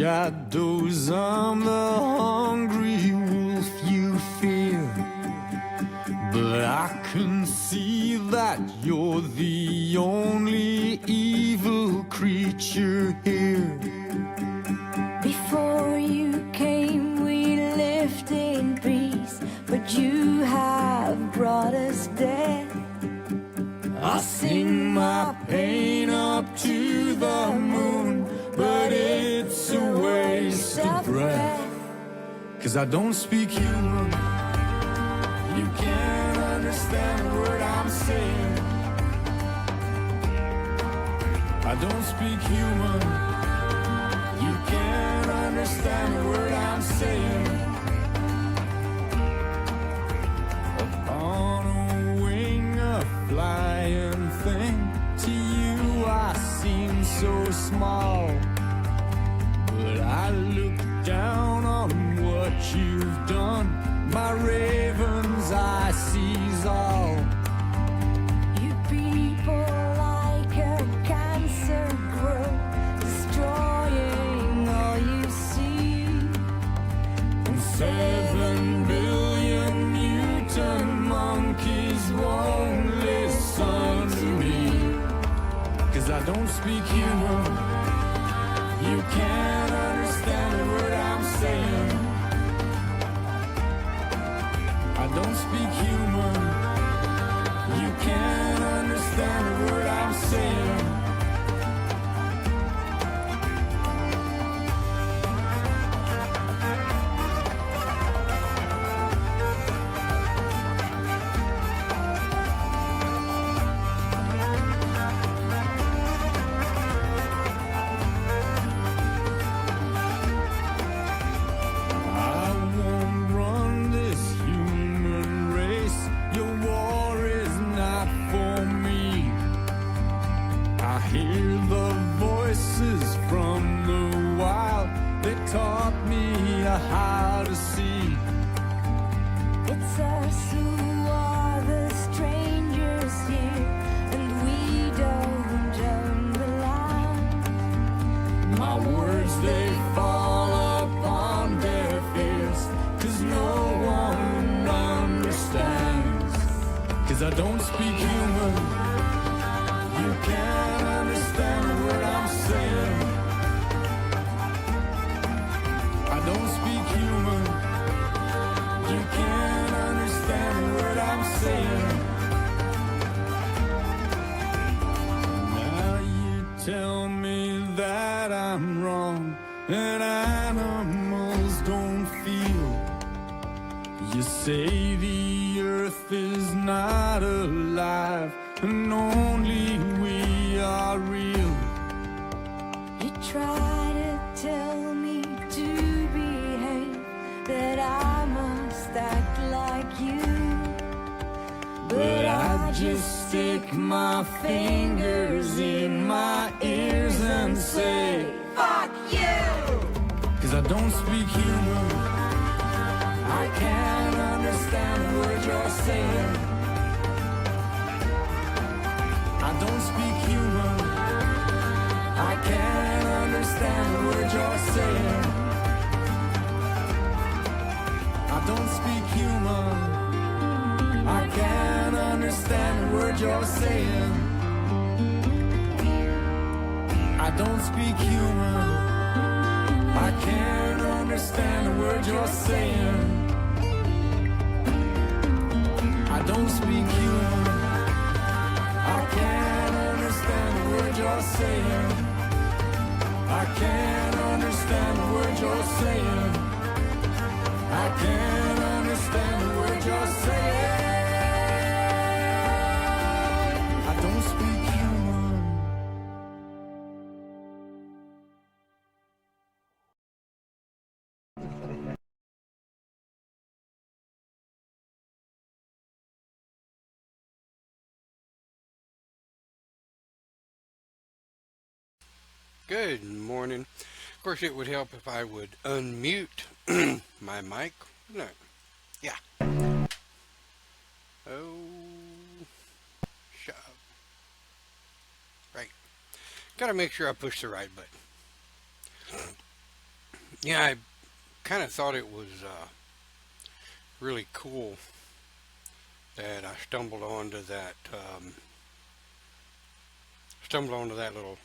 shadows, I'm the hungry wolf you fear. But I can see that you're the only evil creature here. Before you came, we lived in peace, but you have brought us death. I sing my pain up to the moon, but it's a waste of breath. 'Cause I don't speak human. You can't understand a word I'm saying. I don't speak human. You can't understand a word I'm saying. Upon a wing, a flying thing, to you I seem so small. But I look down on what you've done. My raven's eye sees all. You people like a cancer grow, destroying all you see. And 7 billion mutant monkeys won't listen to me. 'Cause I don't speak human. You can't understand a word I'm saying. I don't speak human. You can't understand a word I'm saying. How to see. It's us who are the strangers here, and we don't own the land. My words, they fall upon deaf ears, 'cause no one understands. 'Cause I don't speak human. You can't understand a word I'm saying. I don't speak human. You can't understand a word I'm saying. Now you tell me that I'm wrong and animals don't feel. You say the earth is not alive and only we are real. You try to tell me to behave, that I must act like you. But I just stick my fingers in my ears and say, fuck you! 'Cause I don't speak human. I can't understand the words you're saying. I don't speak human. I can't understand the words you're saying. I don't speak human. I can't understand the words you're saying. I don't speak human. I can't understand the words you're saying. I don't speak human. I can't understand the words you're saying. I can't understand the words you're saying. I can't understand the words you're saying. I don't speak human. Good morning. Of course, it would help if I would unmute my mic. No. Yeah. Oh. Shut up. Right. Gotta make sure I push the right button. Yeah, I kind of thought it was really cool that I stumbled onto that little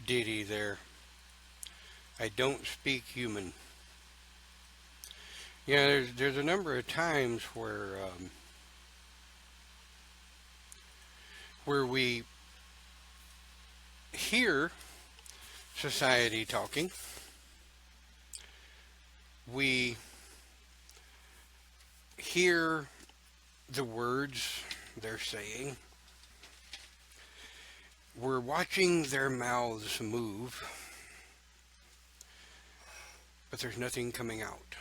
ditty there. I don't speak human. Yeah, there's a number of times where we hear society talking, we hear the words they're saying, we're watching their mouths move, but there's nothing coming out.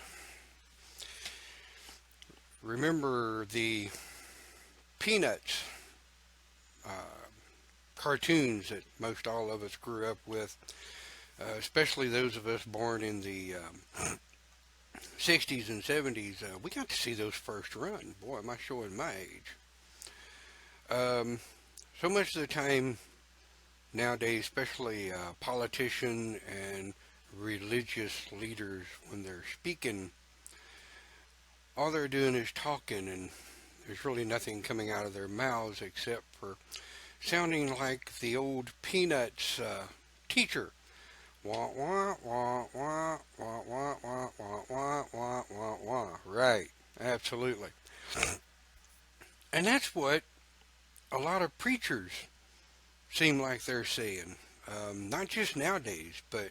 Remember the Peanuts uh, cartoons that most all of us grew up with, especially those of us born in the 60s and 70s. We got to see those first run. Boy, am I showing my age. So much of the time nowadays, especially politicians and religious leaders, when they're speaking, all they're doing is talking, and there's really nothing coming out of their mouths except for sounding like the old Peanuts teacher. Wah, wah, wah, wah, wah, wah, wah, wah, wah, wah, wah, wah. Right, absolutely. And that's what a lot of preachers seem like they're saying. Not just nowadays, but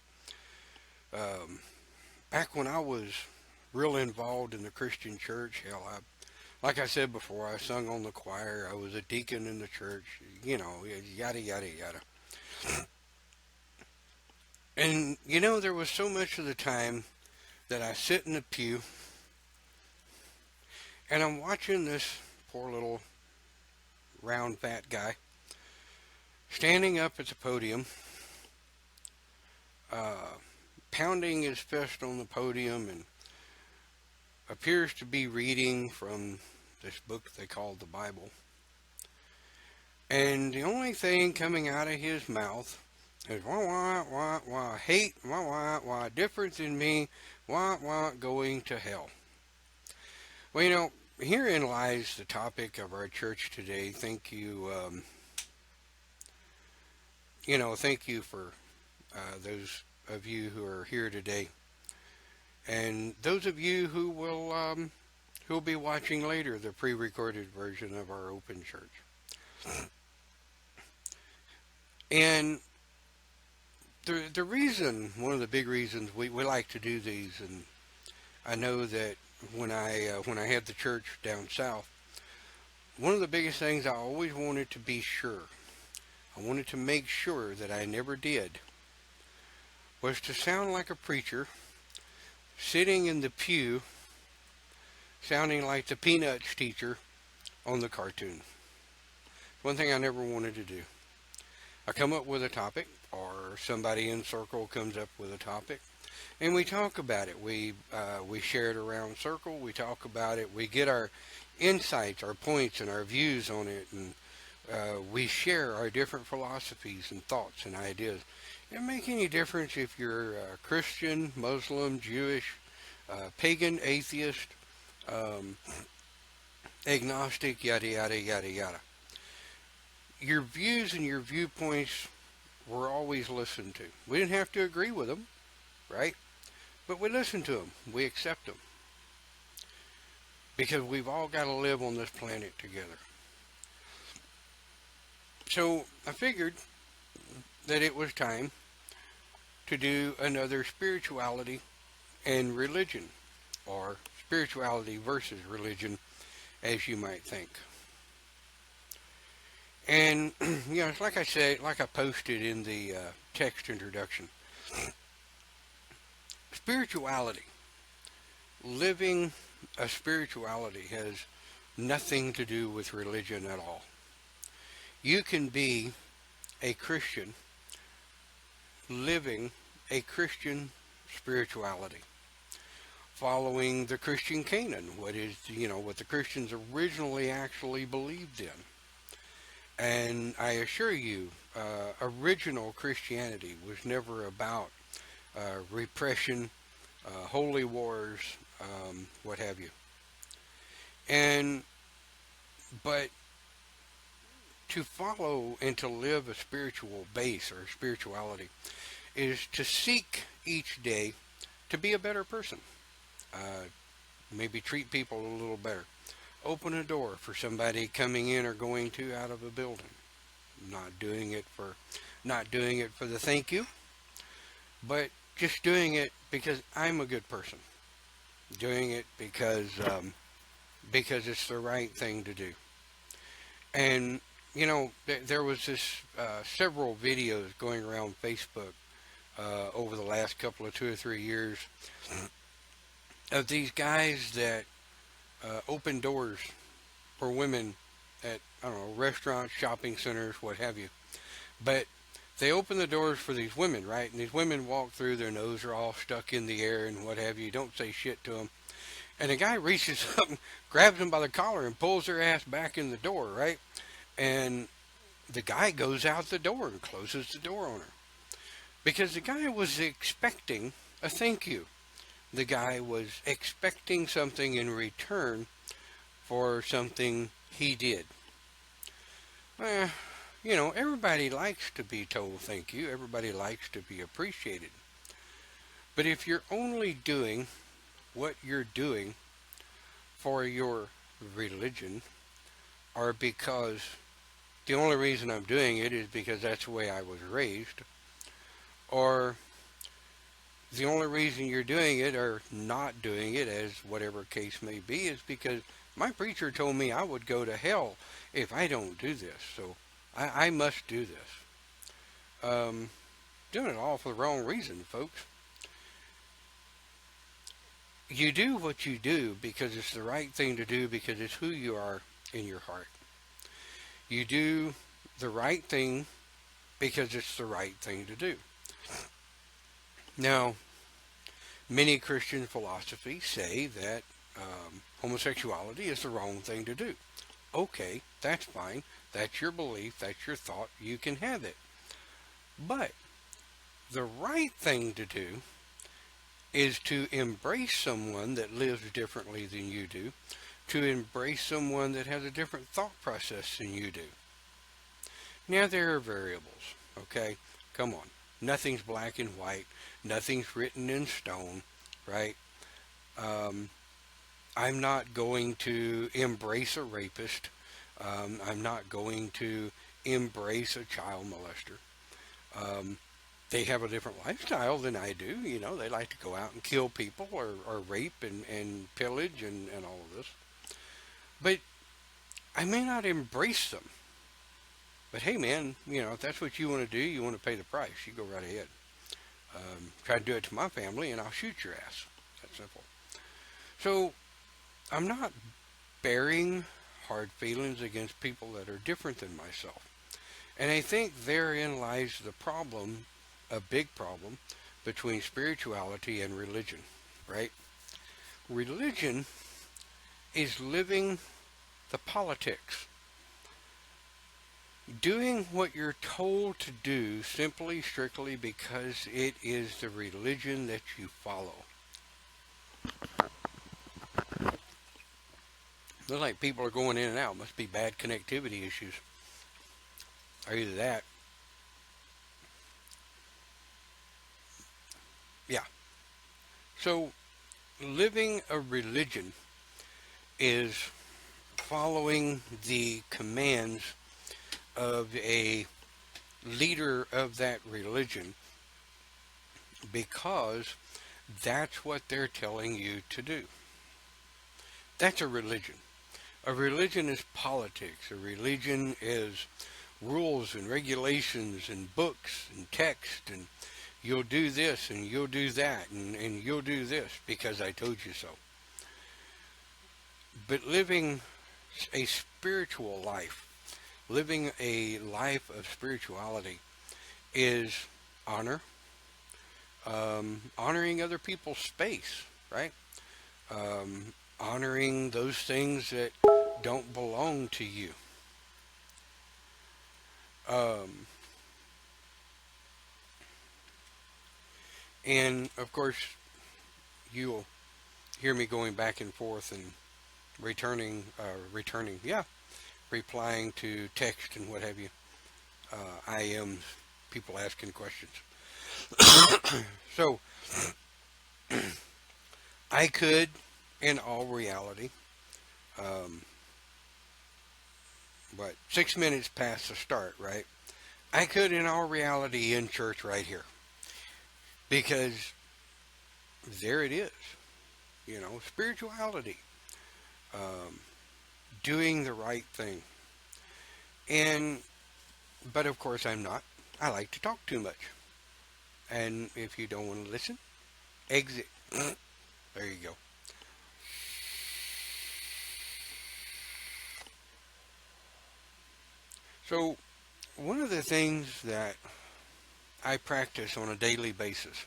um, back when I was real involved in the Christian church, hell, like I said before, I sung on the choir, I was a deacon in the church, yada, yada, yada. And, there was so much of the time that I sit in the pew and I'm watching this poor little round fat guy standing up at the podium, pounding his fist on the podium, and appears to be reading from this book they call the Bible. And the only thing coming out of his mouth is wah, wah, wah, wah, hate, wah, wah, wah, difference in me, wah, wah, going to hell. Well, herein lies the topic of our church today. Thank you, thank you for those of you who are here today. And those of you who'll be watching later the pre-recorded version of our open church. And the reason, one of the big reasons we like to do these, and I know that when I had the church down south, one of the biggest things I always wanted to be sure, I wanted to make sure that I never did, was to sound like a preacher sitting in the pew sounding like the Peanuts teacher on the cartoon. One thing I never wanted to do. I come up with a topic, or somebody in circle comes up with a topic, and we talk about it. We share it around circle. We talk about it. We get our insights, our points, and our views on it, and we share our different philosophies and thoughts and ideas. It doesn't make any difference if you're Christian, Muslim, Jewish, pagan, atheist, agnostic, yada, yada, yada, yada. Your views and your viewpoints were always listened to. We didn't have to agree with them, right? But we listen to them. We accept them. Because we've all got to live on this planet together. So I figured that it was time to do another spirituality and religion, or spirituality versus religion, as you might think. And, it's like I said, like I posted in the text introduction. Spirituality, living a spirituality, has nothing to do with religion at all. You can be a Christian living a Christian spirituality, following the Christian canon, what the Christians originally actually believed in. And I assure you, original Christianity was never about repression holy wars, what have you. And, but to follow and to live a spiritual base or spirituality is to seek each day to be a better person. Maybe treat people a little better. Open a door for somebody coming in or going to out of a building. Not doing it for the thank you, but just doing it because I'm a good person. Doing it because it's the right thing to do. And you know, there was this several videos going around Facebook over the last couple of 2 or 3 years of these guys that open doors for women at, I don't know, restaurants, shopping centers, what have you. But they open the doors for these women, right? And these women walk through, their nose are all stuck in the air and what have you. Don't say shit to them. And the guy reaches up and grabs them by the collar and pulls their ass back in the door, right? And the guy goes out the door and closes the door on her. Because the guy was expecting a thank you. The guy was expecting something in return for something he did. You know, everybody likes to be told thank you. Everybody likes to be appreciated. But if you're only doing what you're doing for your religion, or because the only reason I'm doing it is because that's the way I was raised, or the only reason you're doing it or not doing it, as whatever case may be, is because my preacher told me I would go to hell if I don't do this, so I must do this. Doing it all for the wrong reason, folks. You do what you do because it's the right thing to do, because it's who you are in your heart. You do the right thing because it's the right thing to do. Now, many Christian philosophies say that homosexuality is the wrong thing to do. Okay, that's fine. That's your belief. That's your thought. You can have it. But the right thing to do is to embrace someone that lives differently than you do, to embrace someone that has a different thought process than you do. Now, there are variables, okay? Come on. Nothing's black and white. Nothing's written in stone, right? I'm not going to embrace a rapist. I'm not going to embrace a child molester. They have a different lifestyle than I do. You know, they like to go out and kill people or rape and pillage and all of this. But I may not embrace them. But hey, man, you know, if that's what you want to do, you want to pay the price, you go right ahead. Try to do it to my family and I'll shoot your ass. That's simple. So I'm not bearing hard feelings against people that are different than myself. And I think therein lies the problem, a big problem, between spirituality and religion, right? Religion is living the politics. Doing what you're told to do simply, strictly because it is the religion that you follow. Looks like people are going in and out. Must be bad connectivity issues. Or either that. Yeah. So, living a religion is following the commands of a leader of that religion because that's what they're telling you to do. That's a religion. A religion is politics. A religion is rules and regulations and books and text, and you'll do this and you'll do that and you'll do this because I told you so. But living a spiritual life, living a life of spirituality, is honor, honoring other people's space, right? Honoring those things that don't belong to you. And of course, you'll hear me going back and forth and replying to text and what have you. IMs, people asking questions. So, I could, in all reality, but 6 minutes past the start, right? I could, in all reality, end church right here. Because there it is. You know, spirituality. Doing the right thing. But of course I'm not. I like to talk too much. And if you don't want to listen, exit. There you go. So, one of the things that I practice on a daily basis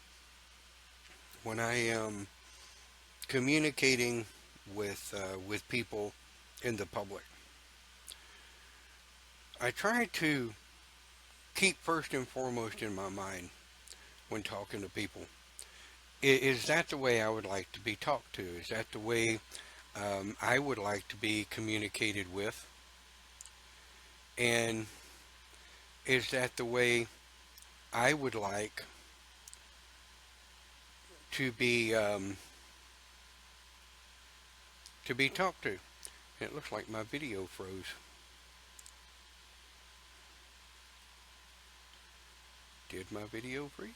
when I am communicating with people in the public, I try to keep first and foremost in my mind when talking to people. Is that the way I would like to be talked to? Is that the way I would like to be communicated with? And is that the way I would like to be talked to? It looks like my video froze. Did my video freeze?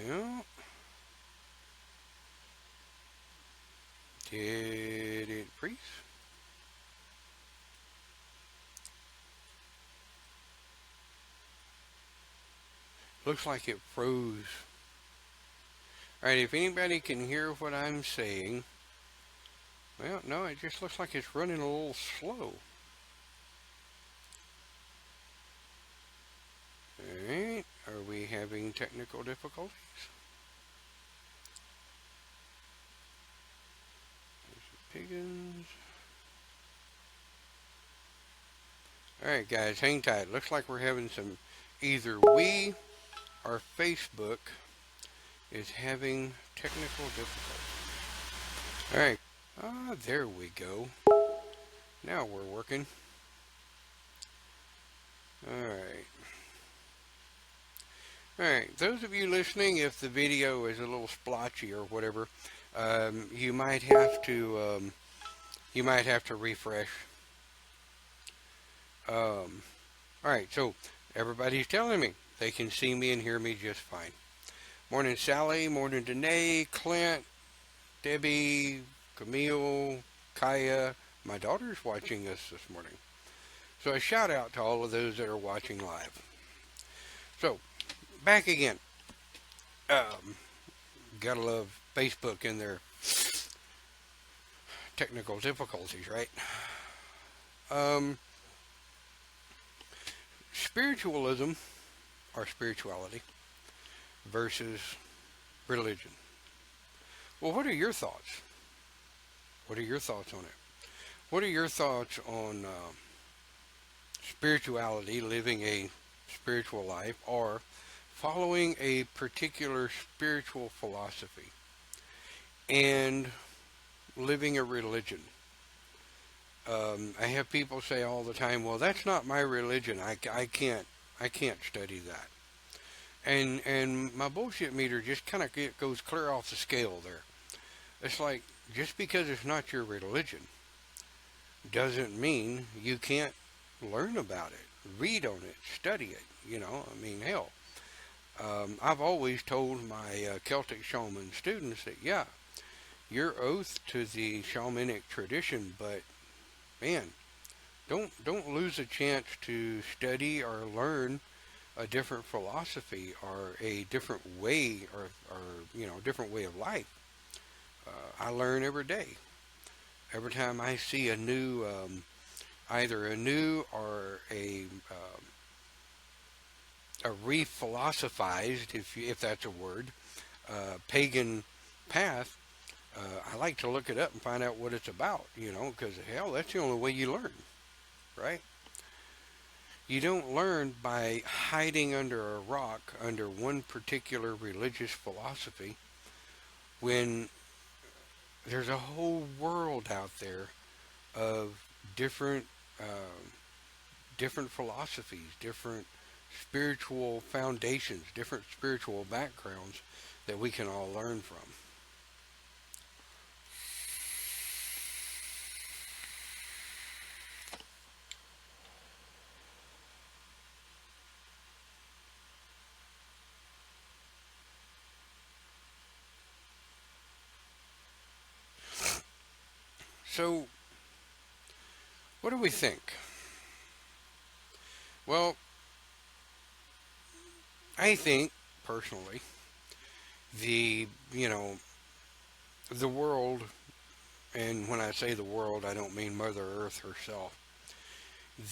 Well, did it freeze? Looks like it froze. Alright, if anybody can hear what I'm saying, well, no, it just looks like it's running a little slow. Alright, are we having technical difficulties? There's the Pagans. Alright guys, hang tight. Looks like we're having some, either we or Facebook is having technical difficulties. Alright, there we go. Now we're working. Alright. Alright, those of you listening, if the video is a little splotchy or whatever, you might have to refresh. Alright, so everybody's telling me they can see me and hear me just fine. Morning Sally, morning Danae, Clint, Debbie, Camille, Kaya. My daughter's watching us this morning. So a shout out to all of those that are watching live. So, back again. Gotta love Facebook and their technical difficulties, right? Spiritualism, or spirituality, versus religion. Well, what are your thoughts? What are your thoughts on it? What are your thoughts on spirituality, living a spiritual life, or following a particular spiritual philosophy and living a religion? I have people say all the time, well, that's not my religion. I can't study that. And my bullshit meter just kind of goes clear off the scale there. It's like, just because it's not your religion doesn't mean you can't learn about it, read on it, study it, you know. I mean, hell, I've always told my Celtic shaman students that, yeah, your oath to the shamanic tradition, but man, don't lose a chance to study or learn a different philosophy or a different way or you know, different way of life. I learn every day. Every time I see a new, either a new or a re-philosophized, if that's a word, pagan path, I like to look it up and find out what it's about, you know, because hell, that's the only way you learn, right? You don't learn by hiding under a rock under one particular religious philosophy when there's a whole world out there of different different philosophies, different spiritual foundations, different spiritual backgrounds that we can all learn from. So, what do we think? Well, I think personally the the world, and when I say the world, I don't mean Mother Earth herself.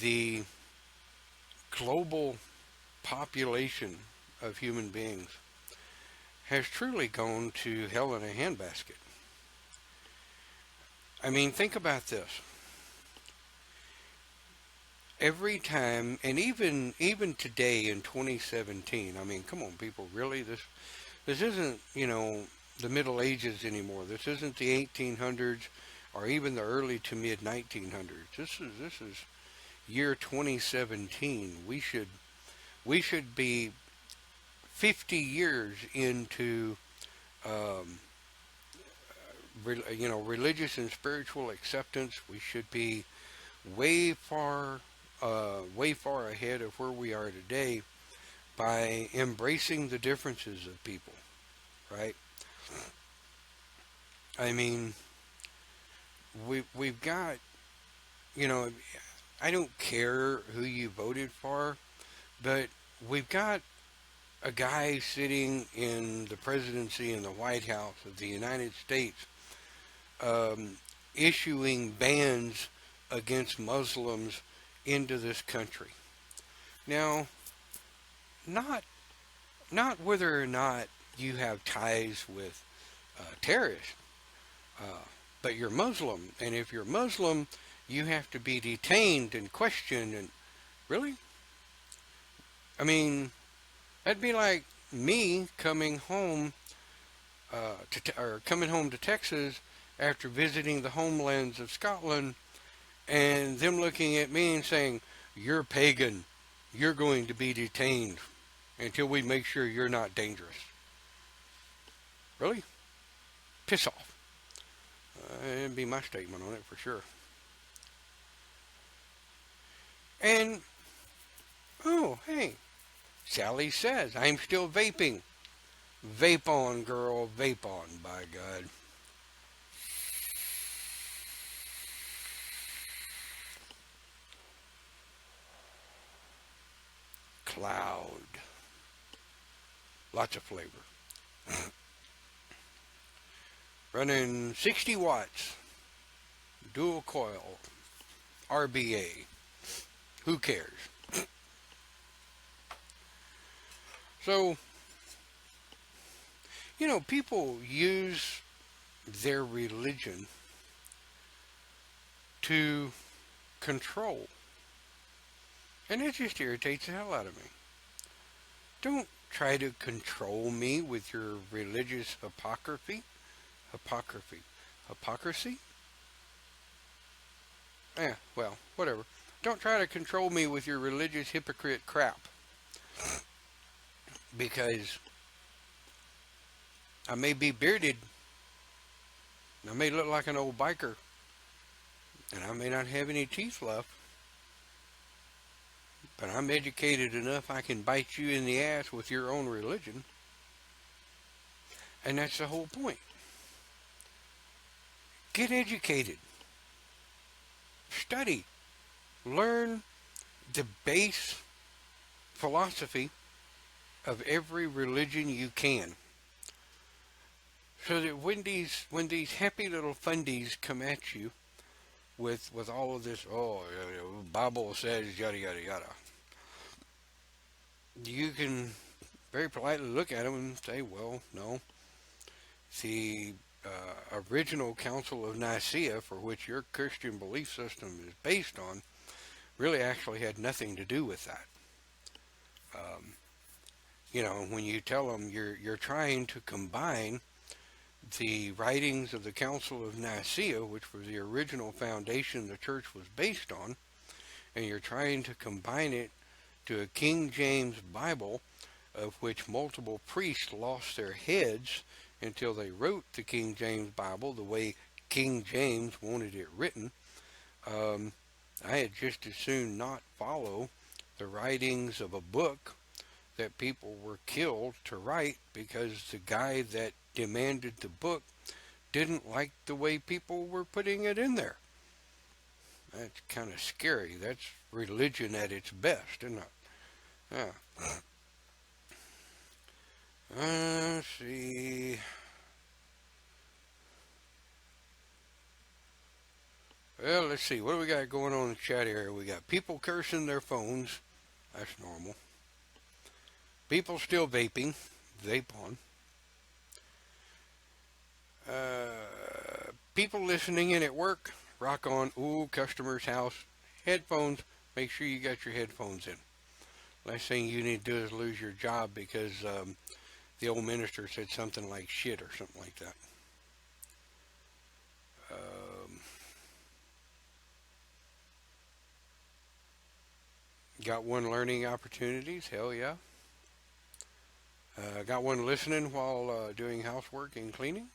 The global population of human beings has truly gone to hell in a handbasket. I mean, think about this. Every time, and even today in 2017, I mean, come on, people, really, this isn't the Middle Ages anymore. This isn't the 1800s or even the early to mid 1900s. This is year 2017. We should be 50 years into religious and spiritual acceptance. We should be way far way far ahead of where we are today by embracing the differences of people, right? I mean, we've got, you know, I don't care who you voted for, but we've got a guy sitting in the presidency in the White House of the United States issuing bans against Muslims into this country. Now, not whether or not you have ties with terrorists, but you're Muslim, and if you're Muslim, you have to be detained and questioned. And really, I mean, that'd be like me coming home coming home to Texas after visiting the homelands of Scotland, and them looking at me and saying, "You're pagan. You're going to be detained until we make sure you're not dangerous." Really? Piss off. That'd be my statement on it for sure. And, oh, hey, Sally says, "I'm still vaping." Vape on, girl, vape on, by God. Cloud. Lots of flavor. Running 60 watts. Dual coil. RBA. Who cares? So, people use their religion to control. And it just irritates the hell out of me. Don't try to control me with your religious hypocrisy. Hypocrisy? Well, whatever. Don't try to control me with your religious hypocrite crap. Because I may be bearded, I may look like an old biker, and I may not have any teeth left, but I'm educated enough I can bite you in the ass with your own religion. And that's the whole point. Get educated. Study. Learn the base philosophy of every religion you can. So that when these happy little fundies come at you with all of this, Bible says yada yada yada, you can very politely look at them and say, well, no, the original Council of Nicaea, for which your Christian belief system is based on, really actually had nothing to do with that. You know, when you tell them you're trying to combine the writings of the Council of Nicaea, which was the original foundation the church was based on, and you're trying to combine it to a King James Bible, of which multiple priests lost their heads until they wrote the King James Bible the way King James wanted it written. I had just as soon not follow the writings of a book that people were killed to write because the guy that demanded the book didn't like the way people were putting it in there. That's kind of scary. That's religion at its best, isn't it? Yeah. Let's see. Well, let's see. What do we got going on in the chat area? We got people cursing their phones. That's normal. People still vaping. Vape on. People listening in at work. Rock on. Ooh, customer's house. Headphones. Make sure you got your headphones in. Last thing you need to do is lose your job because the old minister said something like shit or something like that. Got one learning opportunities? Hell yeah. Got one listening while doing housework and cleaning?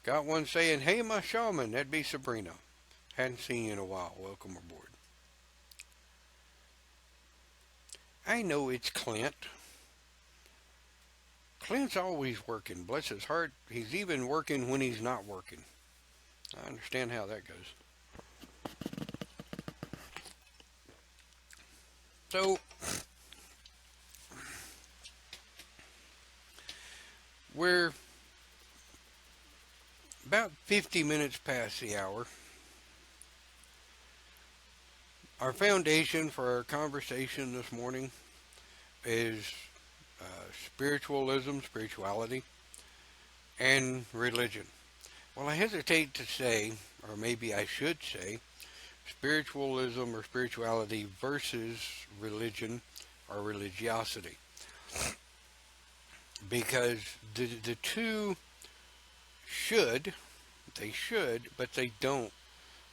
Got one saying, hey, my shaman, that'd be Sabrina. Hadn't seen you in a while. Welcome aboard. I know it's Clint. Clint's always working. Bless his heart. He's even working when he's not working. I understand how that goes. So, we're about 50 minutes past the hour. Our foundation for our conversation this morning is spirituality, and religion. Well, I hesitate to say, or maybe I should say, spiritualism or spirituality versus religion or religiosity. Because the two should, but they don't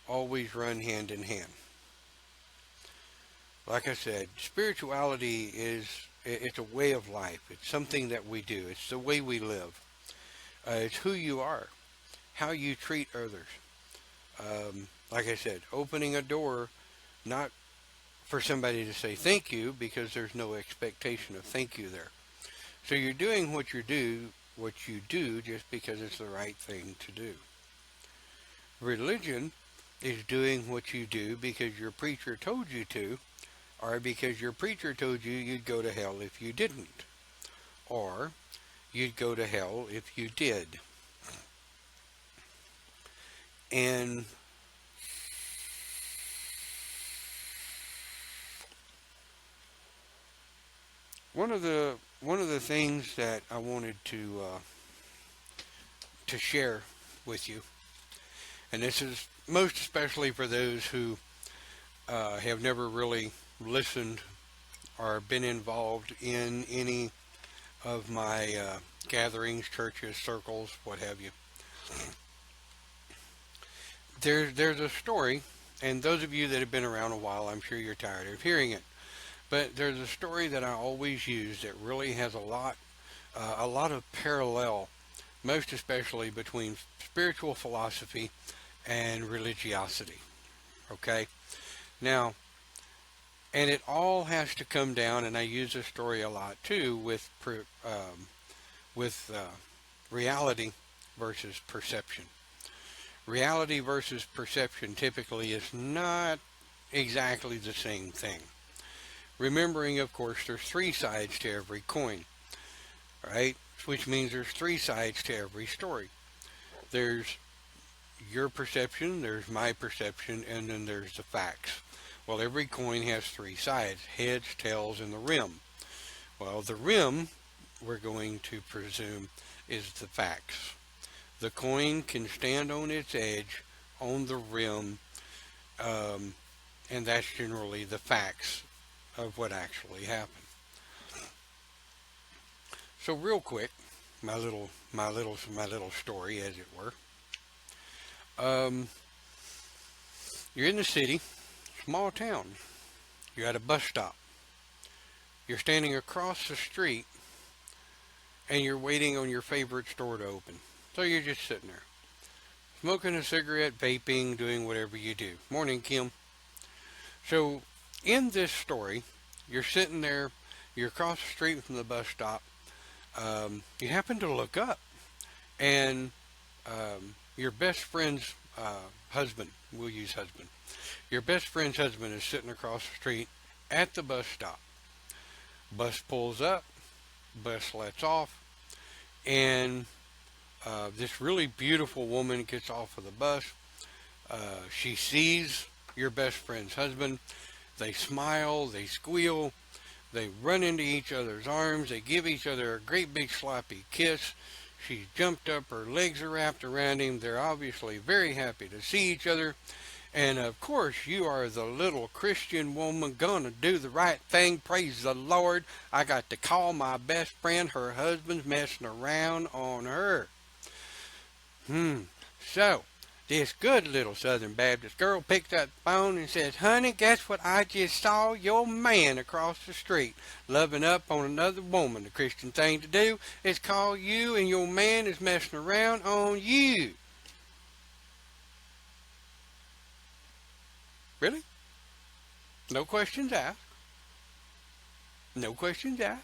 always run hand in hand. Like I said, spirituality it's a way of life. It's something that we do. It's the way we live. It's who you are, how you treat others. Like I said, opening a door, not for somebody to say thank you, because there's no expectation of thank you there. So you're doing what you do just because it's the right thing to do. Religion is doing what you do because your preacher told you to, or because your preacher told you you'd go to hell if you didn't, or you'd go to hell if you did. And one of the things that I wanted to share with you, and this is most especially for those who have never really listened or been involved in any of my gatherings, churches, circles, what have you. There's a story, and those of you that have been around a while, I'm sure you're tired of hearing it. But there's a story that I always use that really has a lot of parallel, most especially between spiritual philosophy and religiosity. Okay? Now, and it all has to come down, and I use this story a lot too, with reality versus perception. Reality versus perception typically is not exactly the same thing. Remembering, of course, there's three sides to every coin, right? Which means there's three sides to every story. There's your perception, there's my perception, and then there's the facts. Well, every coin has three sides, heads, tails, and the rim. Well, the rim, we're going to presume, is the facts. The coin can stand on its edge on the rim, and that's generally the facts of what actually happened. So real quick, my little story, as it were. You're in the city, small town. You're at a bus stop. You're standing across the street, and you're waiting on your favorite store to open. So you're just sitting there, smoking a cigarette, vaping, doing whatever you do. Morning, Kim. So in this story, you're sitting there, you're across the street from the bus stop. You happen to look up, and your best friend's husband, we'll use husband, your best friend's husband is sitting across the street at the bus stop. Bus pulls up, bus lets off, and this really beautiful woman gets off of the bus. She sees your best friend's husband. They smile, they squeal, they run into each other's arms, they give each other a great big sloppy kiss. She's jumped up, her legs are wrapped around him. They're obviously very happy to see each other. And of course, you are the little Christian woman gonna do the right thing. Praise the Lord. I got to call my best friend. Her husband's messing around on her. So, this good little Southern Baptist girl picked up the phone and says, honey, guess what I just saw? Your man across the street loving up on another woman. The Christian thing to do is call you, and your man is messing around on you. Really? No questions asked. No questions asked.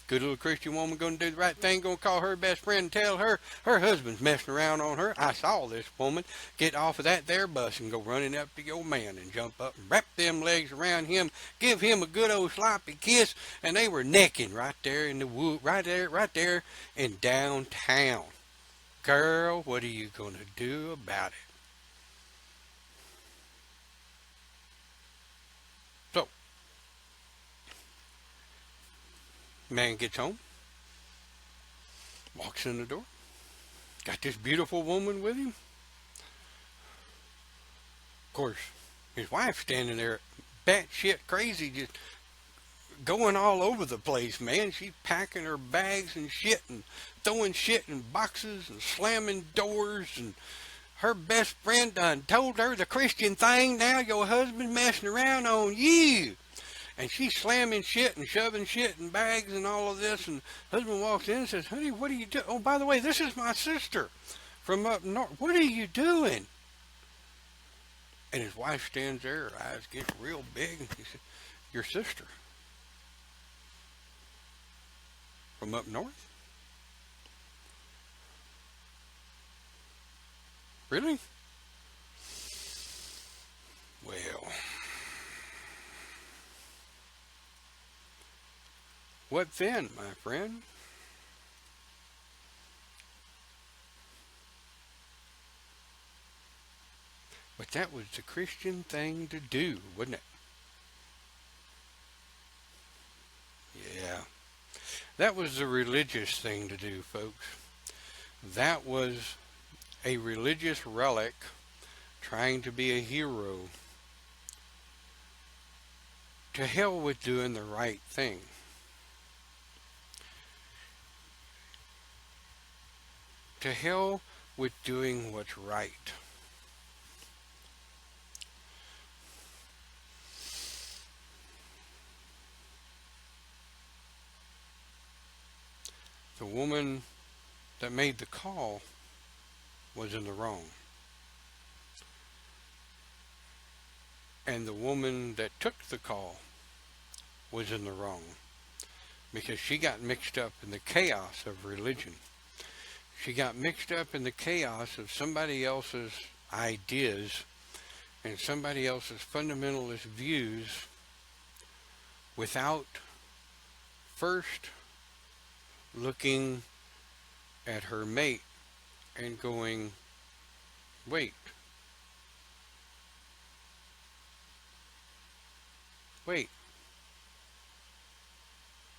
Good little Christian woman going to do the right thing, going to call her best friend and tell her her husband's messing around on her. I saw this woman get off of that there bus and go running up to your man and jump up and wrap them legs around him, give him a good old sloppy kiss, and they were necking right there in the wood, right there in downtown. Girl, what are you going to do about it? So, man gets home, walks in the door, got this beautiful woman with him. Of course, his wife's standing there batshit crazy, just going all over the place, man. She's packing her bags and shit and throwing shit in boxes and slamming doors, and her best friend done told her the Christian thing. Now your husband's messing around on you. And she's slamming shit and shoving shit in bags and all of this. And husband walks in and says, honey, what are you doing? Oh, by the way, this is my sister from up north. What are you doing? And his wife stands there, her eyes get real big. And she said, your sister from up north? Really? Well, what then, my friend? But that was the Christian thing to do, wasn't it? Yeah. That was the religious thing to do, folks. That was a religious relic trying to be a hero. To hell with doing the right thing. To hell with doing what's right. The woman that made the call was in the wrong. And the woman that took the call was in the wrong, because she got mixed up in the chaos of religion. She got mixed up in the chaos of somebody else's ideas and somebody else's fundamentalist views without first looking at her mate and going, wait,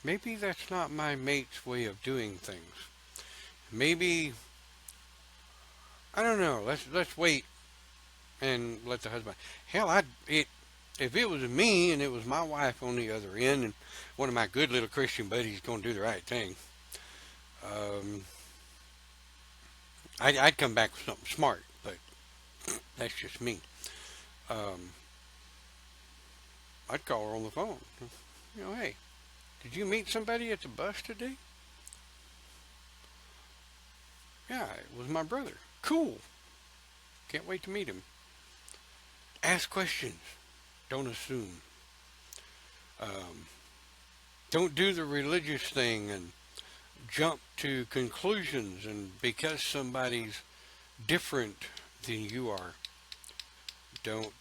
maybe that's not my mate's way of doing things. Maybe, I don't know, let's wait and let the husband. Hell, if it was me and it was my wife on the other end, and one of my good little Christian buddies going to do the right thing, um, I'd come back with something smart. But that's just me. Um, I'd call her on the phone. Hey, did you meet somebody at the bus today? Yeah, it was my brother. Cool. Can't wait to meet him. Ask questions. Don't assume. Um, don't do the religious thing and jump to conclusions, and because somebody's different than you are, don't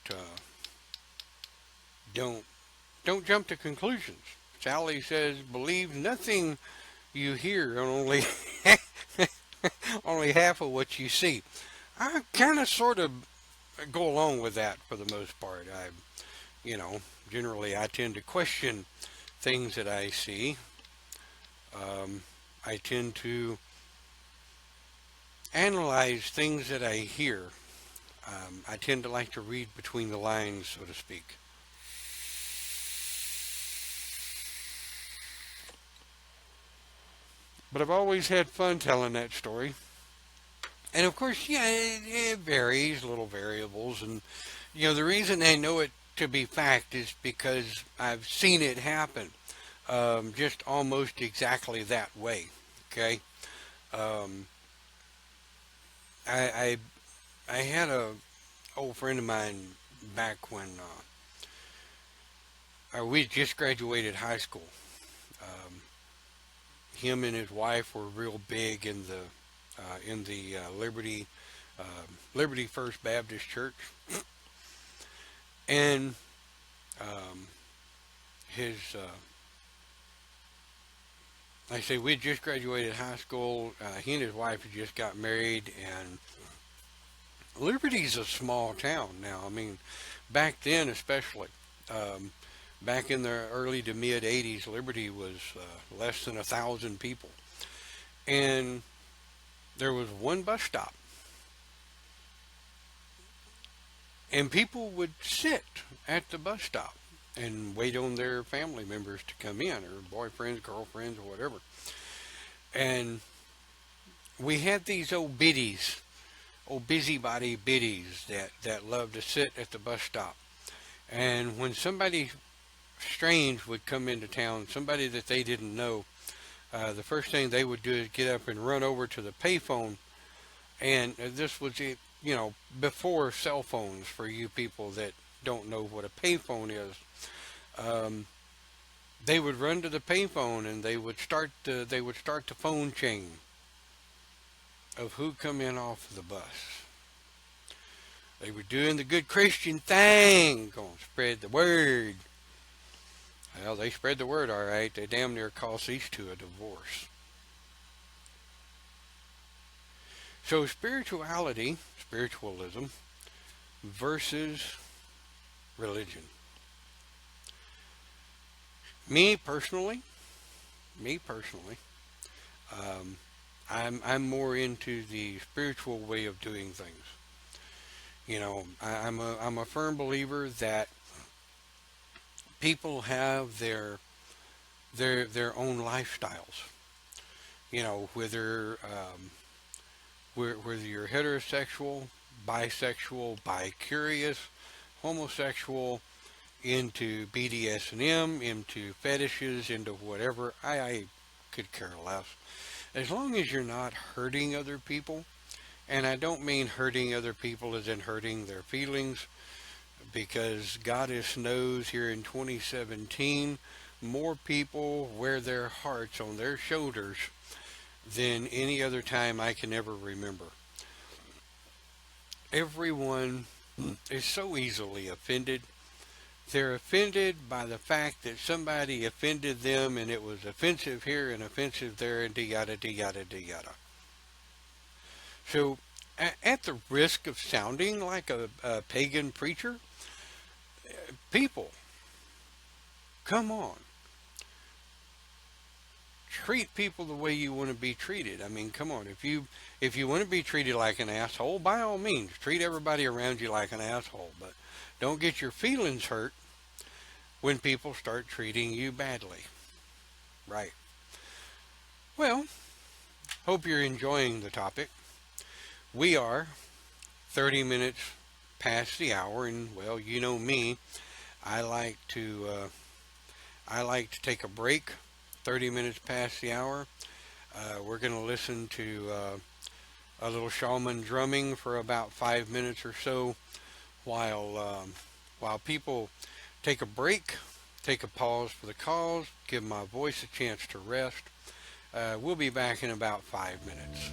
don't jump to conclusions. Sally says, "Believe nothing you hear, and only only half of what you see." I kind of sort of go along with that for the most part. Generally I tend to question things that I see. I tend to analyze things that I hear. I tend to like to read between the lines, so to speak. But I've always had fun telling that story. And of course, yeah, it varies, little variables. And, the reason I know it to be fact is because I've seen it happen, just almost exactly that way. Okay? Um, I, I had a old friend of mine back when we just graduated high school. Um, him and his wife were real big in the uh, Liberty First Baptist Church, and his like I say, we had just graduated high school. He and his wife had just got married, and Liberty's a small town now. I mean, back then especially. Back in the early to mid 80s, Liberty was less than 1,000 people. And there was one bus stop. And people would sit at the bus stop and wait on their family members to come in, or boyfriends, girlfriends, or whatever. And we had these old biddies, old busybody biddies that loved to sit at the bus stop. And when somebody strange would come into town, somebody that they didn't know, the first thing they would do is get up and run over to the payphone. And this was, before cell phones, for you people that don't know what a payphone is. They would run to the payphone and they would start the phone chain of who come in off the bus. They were doing the good Christian thing, going to spread the word. Well, they spread the word all right. They damn near caused these two a divorce. So spirituality, spiritualism, versus religion. Me personally, I'm more into the spiritual way of doing things. I'm a firm believer that people have their own lifestyles. Whether you're heterosexual, bisexual, bi-curious, homosexual, into BDSM, into fetishes, into whatever, I could care less. As long as you're not hurting other people, and I don't mean hurting other people as in hurting their feelings, because Goddess knows here in 2017, more people wear their hearts on their shoulders than any other time I can ever remember. Everyone is so easily offended. They're offended by the fact that somebody offended them, and it was offensive here and offensive there, and de-yada, de-yada, de-yada. So, at the risk of sounding like a pagan preacher, people, come on. treat people the way you want to be treated. I mean, come on, if you want to be treated like an asshole, by all means, treat everybody around you like an asshole, but don't get your feelings hurt when people start treating you badly. Right. Well, hope you're enjoying the topic. We are 30 minutes past the hour, and well, you know me, I like to take a break 30 minutes past the hour. We're going to listen to a little shaman drumming for about 5 minutes or so while people take a break, take a pause for the cause, give my voice a chance to rest. We'll be back in about 5 minutes.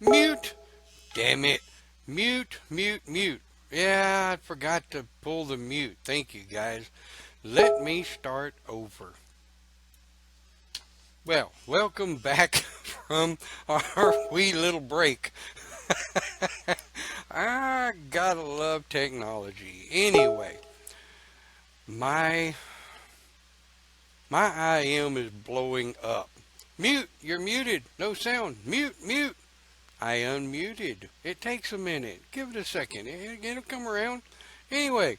Mute. Damn it. Mute, mute, mute. Yeah, I forgot to pull the mute. Thank you, guys. Let me start over. Well, welcome back from our wee little break. I gotta love technology. Anyway, my IM is blowing up. Mute, you're muted. No sound. Mute, mute. I unmuted. It takes a minute. Give it a second. It'll come around. Anyway,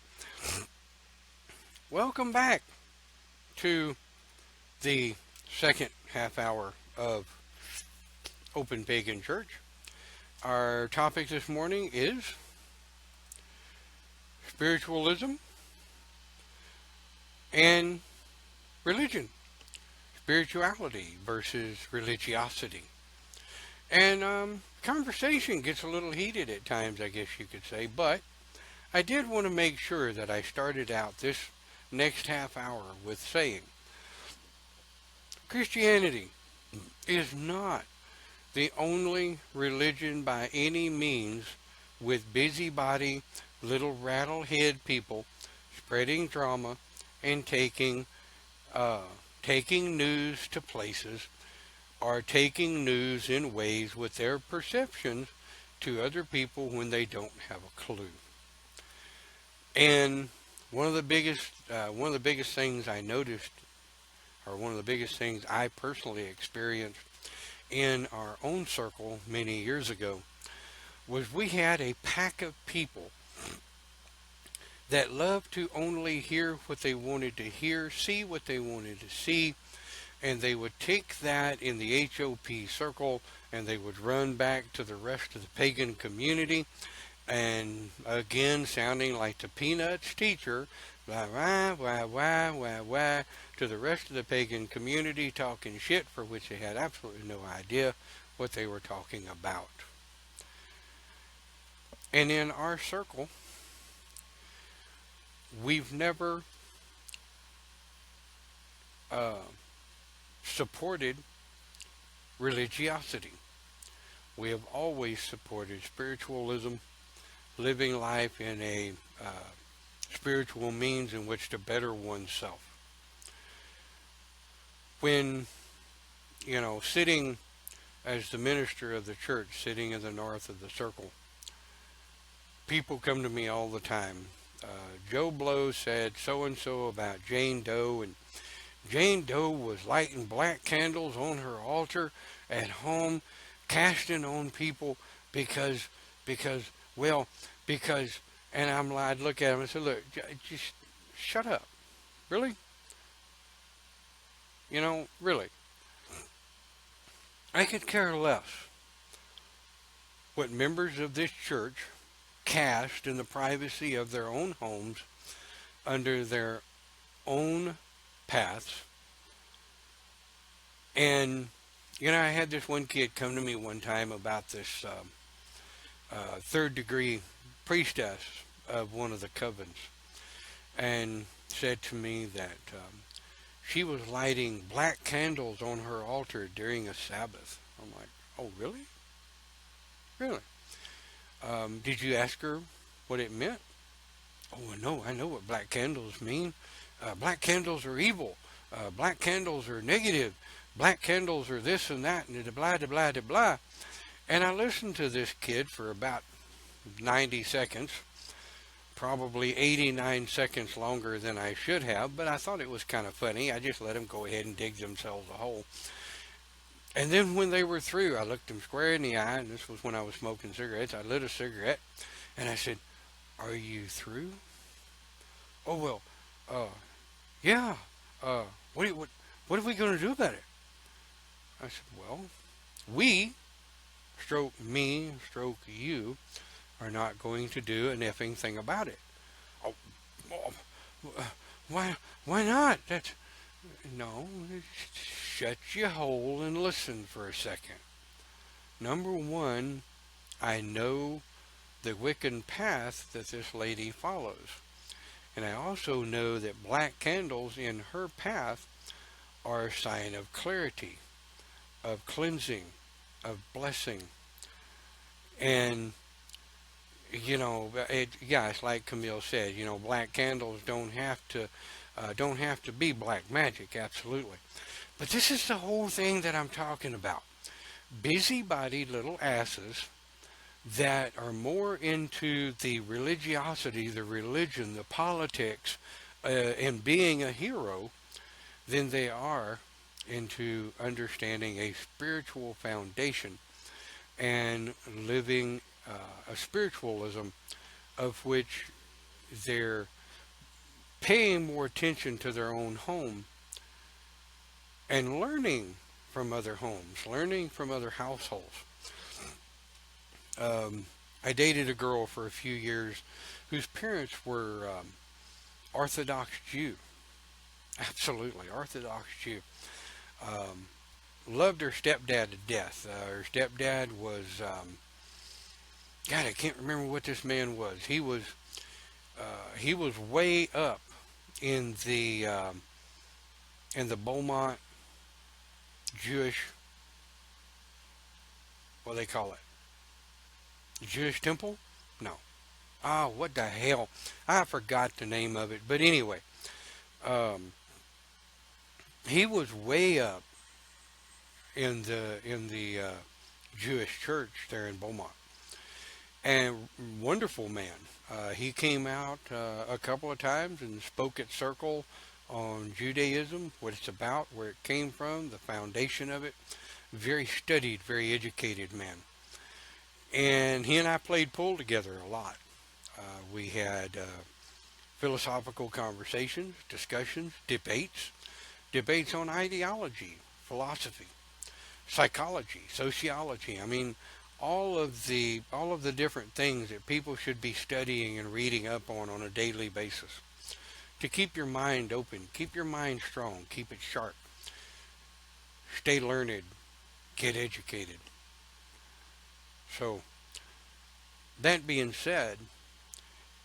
welcome back to the second half hour of Open Pagan Church. Our topic this morning is spiritualism and religion. Spirituality versus religiosity. And conversation gets a little heated at times, I guess you could say, but I did want to make sure that I started out this next half hour with saying Christianity is not the only religion by any means with busybody, little rattlehead people spreading drama and taking news to places, are taking news in ways with their perceptions to other people when they don't have a clue. And one of the biggest things I noticed, or one of the biggest things I personally experienced in our own circle many years ago, was we had a pack of people that loved to only hear what they wanted to hear, see what they wanted to see, and they would take that in the HOP circle and they would run back to the rest of the pagan community, and again sounding like the Peanuts teacher, wah wah wah wah wah wah, to the rest of the pagan community, talking shit for which they had absolutely no idea what they were talking about. And in our circle, we've never supported religiosity. We have always supported spiritualism, living life in a spiritual means in which to better oneself. When, sitting as the minister of the church, sitting in the north of the circle, people come to me all the time. Joe Blow said so-and-so about Jane Doe, and Jane Doe was lighting black candles on her altar at home, casting on people because, and I'd look at him and say, look, just shut up. Really? Really. I could care less what members of this church cast in the privacy of their own homes under their own paths. And I had this one kid come to me one time about this third degree priestess of one of the covens, and said to me that she was lighting black candles on her altar during a Sabbath. I'm like, oh, really? Really? Did you ask her what it meant? Oh, no, I know what black candles mean. Black candles are evil. Black candles are negative. Black candles are this and that, and blah, blah, blah, blah. And I listened to this kid for about 90 seconds, probably 89 seconds longer than I should have, but I thought it was kind of funny. I just let them go ahead and dig themselves a hole. And then when they were through, I looked them square in the eye, and this was when I was smoking cigarettes. I lit a cigarette, and I said, are you through? Oh, well, yeah. What are we going to do about it? I said, well, we, stroke me, stroke you, are not going to do an effing thing about it. Oh, why not? No, shut your hole and listen for a second. Number one, I know the Wiccan path that this lady follows. And I also know that black candles in her path are a sign of clarity, of cleansing, of blessing, And yeah, it's like Camille said. Black candles don't have to be black magic. Absolutely. But this is the whole thing that I'm talking about. Busybody little asses that are more into the religiosity, the religion, the politics, and being a hero than they are into understanding a spiritual foundation and living a spiritualism of which they're paying more attention to their own home and learning from other homes, learning from other households. I dated a girl for a few years whose parents were Orthodox Jew. Absolutely, Orthodox Jew. Loved her stepdad to death. Her stepdad was, God, I can't remember what this man was. He was way up in the Beaumont Jewish, what do they call it? Jewish temple? No. What the hell? I forgot the name of it. But anyway, he was way up in the Jewish church there in Beaumont, and wonderful man. He came out a couple of times and spoke at Circle on Judaism, what it's about, where it came from, the foundation of it. Very studied, very educated man. And he and I played pool together a lot. We had philosophical conversations, discussions, debates on ideology, philosophy, psychology, sociology. I mean, all of the different things that people should be studying and reading up on a daily basis to keep your mind open, keep your mind strong, keep it sharp, stay learned, get educated. So, that being said,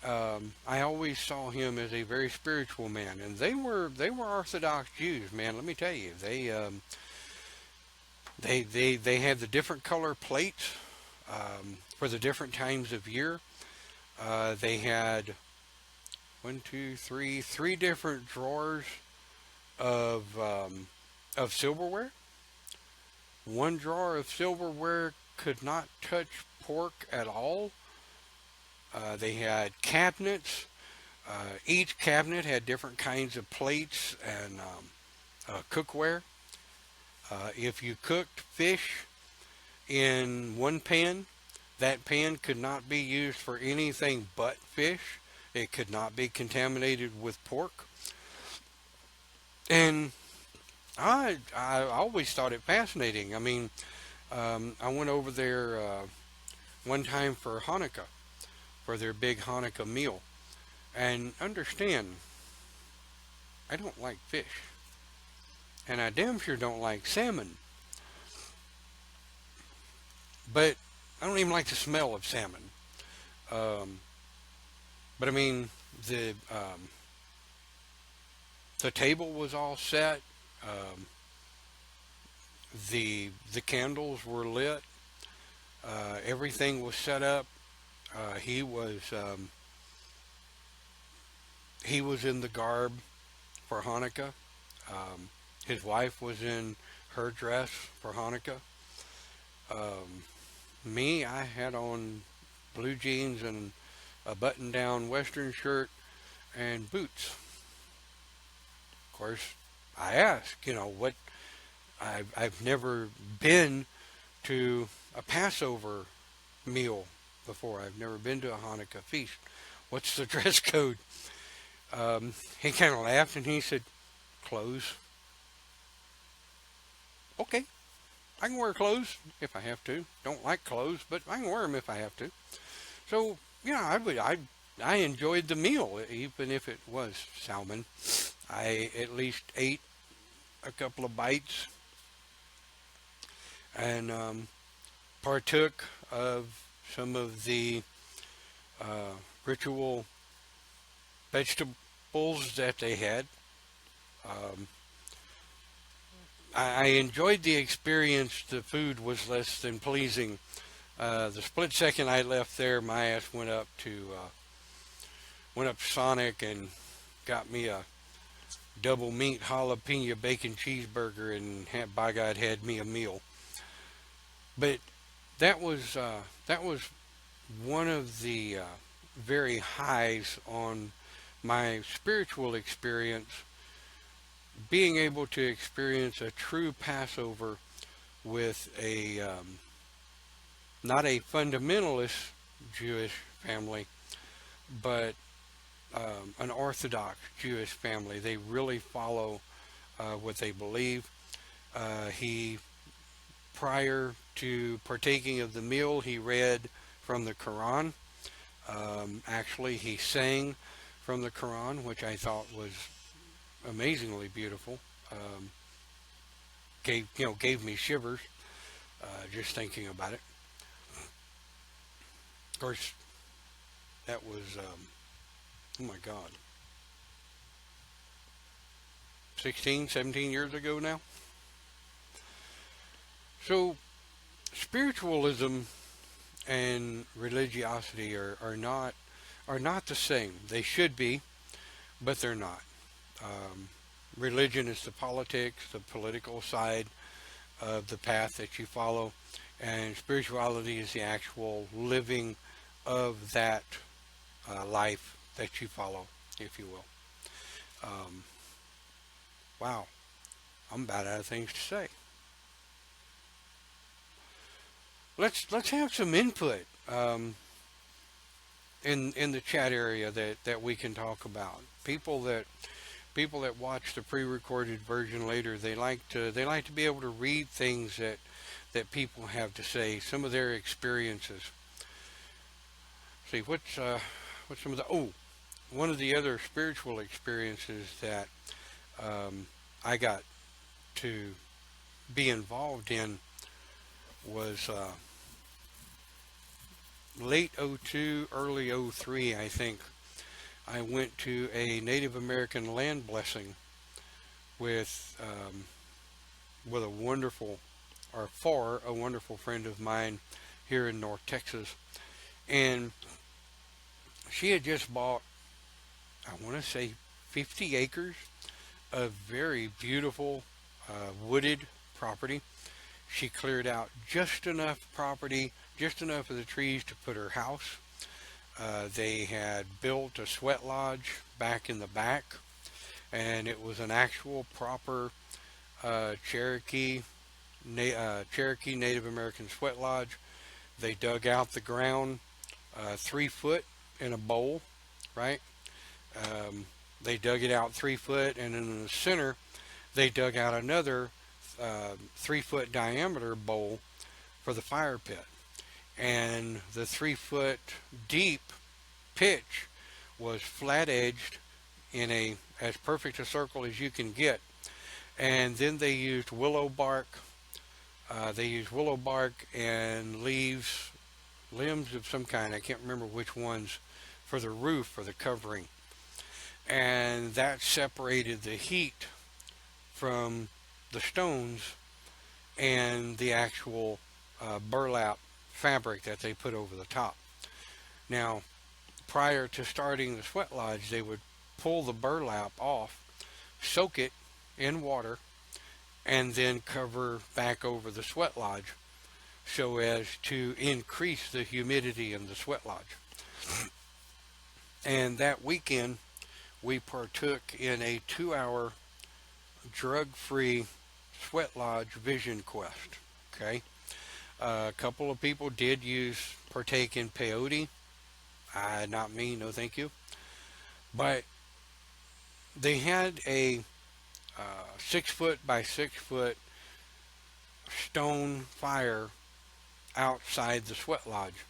I always saw him as a very spiritual man, and they were Orthodox Jews, man. Let me tell you, they had the different color plates for the different times of year. They had three different drawers of silverware. One drawer of silverware could not touch pork at all. They had cabinets. Each cabinet had different kinds of plates and cookware. If you cooked fish in one pan, that pan could not be used for anything but fish. It could not be contaminated with pork. And I always thought it fascinating. I mean, I went over there one time for Hanukkah, for their big Hanukkah meal. And understand, I don't like fish. And I damn sure don't like salmon. But I don't even like the smell of salmon. But I mean, the table was all set. The candles were lit. Everything was set up. He was in the garb for Hanukkah. His wife was in her dress for Hanukkah. Me, I had on blue jeans and a button-down Western shirt and boots. Of course, I asked, what I've never been to a Passover meal before. I've never been to a Hanukkah feast. What's the dress code? He kind of laughed and he said, clothes. Okay, I can wear clothes if I have to. Don't like clothes, but I can wear them if I have to. So, I enjoyed the meal, even if it was salmon. I at least ate a couple of bites and partook of some of the ritual vegetables that they had. I enjoyed the experience. The food was less than pleasing. The split second I left there, my ass went up to Sonic and got me a double meat jalapeno bacon cheeseburger, and by God, had me a meal. But that was one of the very highs on my spiritual experience, being able to experience a true Passover with a not a fundamentalist Jewish family, but an Orthodox Jewish family. They really follow what they believe. He, prior to partaking of the meal, he read from the Quran. Actually, he sang from the Quran, which I thought was amazingly beautiful. Gave me shivers just thinking about it. Of course, that was oh my God, 16, 17 years ago now. So spiritualism and religiosity are not the same. They should be, but they're not. Religion is the politics, the political side of the path that you follow, and spirituality is the actual living of that life that you follow, if you will. Wow, I'm about out of things to say. Let's have some input in the chat area that we can talk about. People that watch the pre-recorded version later, they like to be able to read things that people have to say, some of their experiences. See, what's some of the one of the other spiritual experiences that I got to be involved in was late '02, early '03, I think. I went to a Native American land blessing with a wonderful, or for a wonderful friend of mine here in North Texas, and she had just bought, I want to say, 50 acres of very beautiful wooded property. She cleared out just enough property, just enough of the trees to put her house. They had built a sweat lodge back in the back, and it was an actual proper Cherokee Native American sweat lodge. They dug out the ground 3 foot in a bowl, right? They dug it out 3 foot, and in the center they dug out another 3 foot diameter bowl for the fire pit. And the 3 foot deep pitch was flat edged in as perfect a circle as you can get. And then they used willow bark. And limbs of some kind. I can't remember which ones, for the roof, for the covering. And that separated the heat from the stones and the actual burlap fabric that they put over the top. Now, prior to starting the sweat lodge, they would pull the burlap off, soak it in water, and then cover back over the sweat lodge so as to increase the humidity in the sweat lodge. And that weekend, we partook in a 2-hour drug-free sweat lodge vision quest. Okay, a couple of people did partake in peyote. Not me, no thank you. But they had a 6 foot by 6 foot stone fire outside the sweat lodge.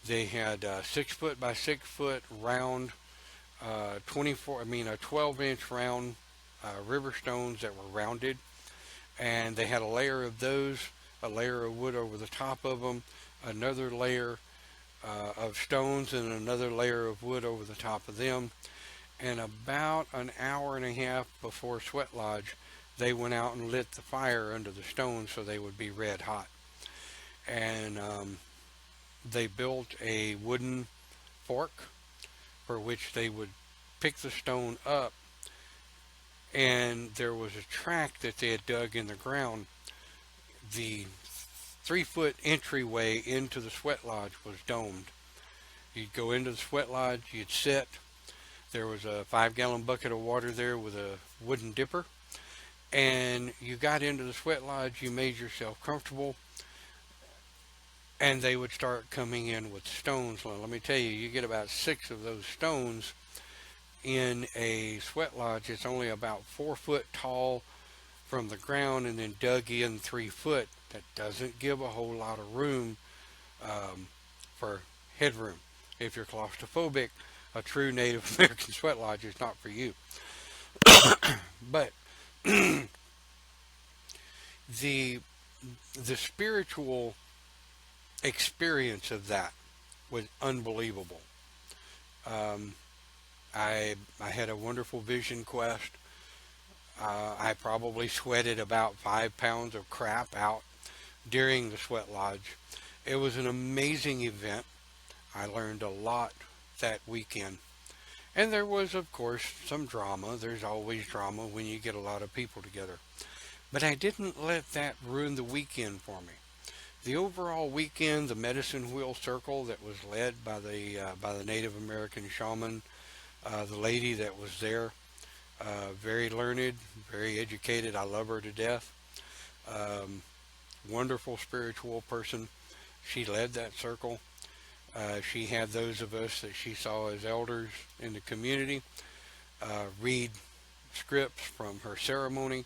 They had 6 foot by 6 foot round 12-inch round river stones that were rounded, and they had a layer of those, a layer of wood over the top of them, another layer of stones, and another layer of wood over the top of them. And about an hour and a half before sweat lodge, they went out and lit the fire under the stones so they would be red hot. And they built a wooden fork for which they would pick the stone up, and there was a track that they had dug in the ground. The 3-foot entryway into the sweat lodge was domed. You'd go into the sweat lodge, you'd sit. There was a 5-gallon bucket of water there with a wooden dipper. And you got into the sweat lodge, you made yourself comfortable, and they would start coming in with stones. Well, let me tell you, you get about 6 of those stones in a sweat lodge. It's only about 4 foot tall from the ground and then dug in 3 foot. That doesn't give a whole lot of room for headroom. If you're claustrophobic, a true Native American sweat lodge is not for you. But the spiritual experience of that was unbelievable. I had a wonderful vision quest. I probably sweated about 5 pounds of crap out during the sweat lodge. It was an amazing event. I learned a lot that weekend. And there was, of course, some drama. There's always drama when you get a lot of people together. But I didn't let that ruin the weekend for me. The overall weekend, the medicine wheel circle that was led by the Native American shaman, the lady that was there, very learned, very educated. I love her to death. Wonderful spiritual person. She led that circle. She had those of us that she saw as elders in the community read scripts from her ceremony.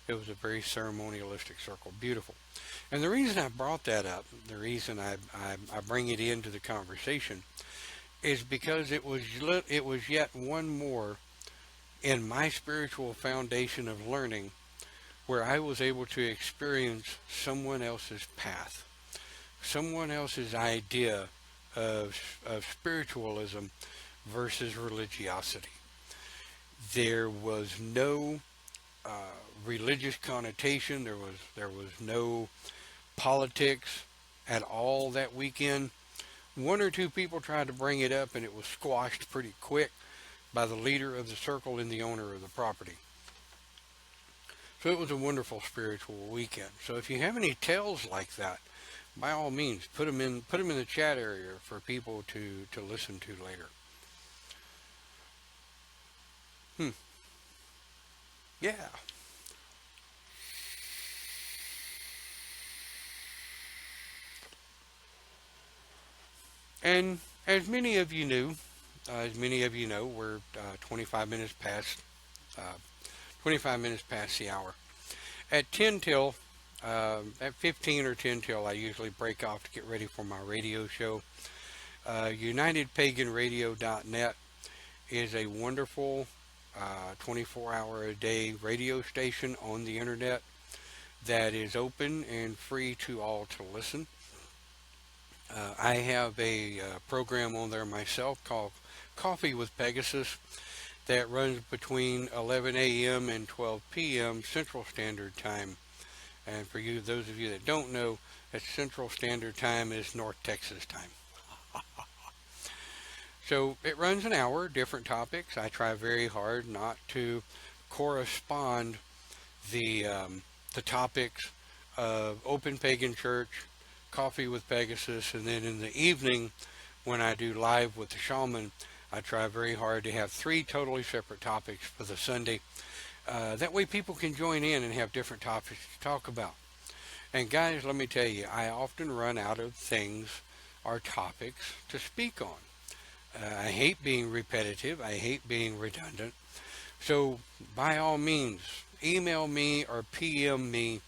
It was a very ceremonialistic circle. Beautiful. And the reason I brought that up, the reason I bring it into the conversation, is because it was yet one more in my spiritual foundation of learning where I was able to experience someone else's path, someone else's idea of spiritualism versus religiosity. There was no religious connotation. There was no politics at all that weekend. 1 or 2 people tried to bring it up, and it was squashed pretty quick by the leader of the circle and the owner of the property. So it was a wonderful spiritual weekend. So if you have any tales like that, by all means, put them in the chat area for people to listen to later. Yeah. And as many of you know, we're 25 minutes past the hour. At 10 till, at 15 or 10 till, I usually break off to get ready for my radio show. UnitedPaganRadio.net is a wonderful 24-hour-a-day radio station on the internet that is open and free to all to listen. I have a program on there myself called Coffee with Pegasus that runs between 11 a.m. and 12 p.m. Central Standard Time. And for you, those of you that don't know, that Central Standard Time is North Texas time. So it runs an hour, different topics. I try very hard not to correspond the topics of Open Pagan Church, Coffee with Pegasus, and then in the evening when I do live with the shaman, I try very hard to have 3 totally separate topics for the Sunday. That way people can join in and have different topics to talk about. And guys, let me tell you, I often run out of things or topics to speak on. I hate being repetitive. I hate being redundant. So by all means, email me or PM me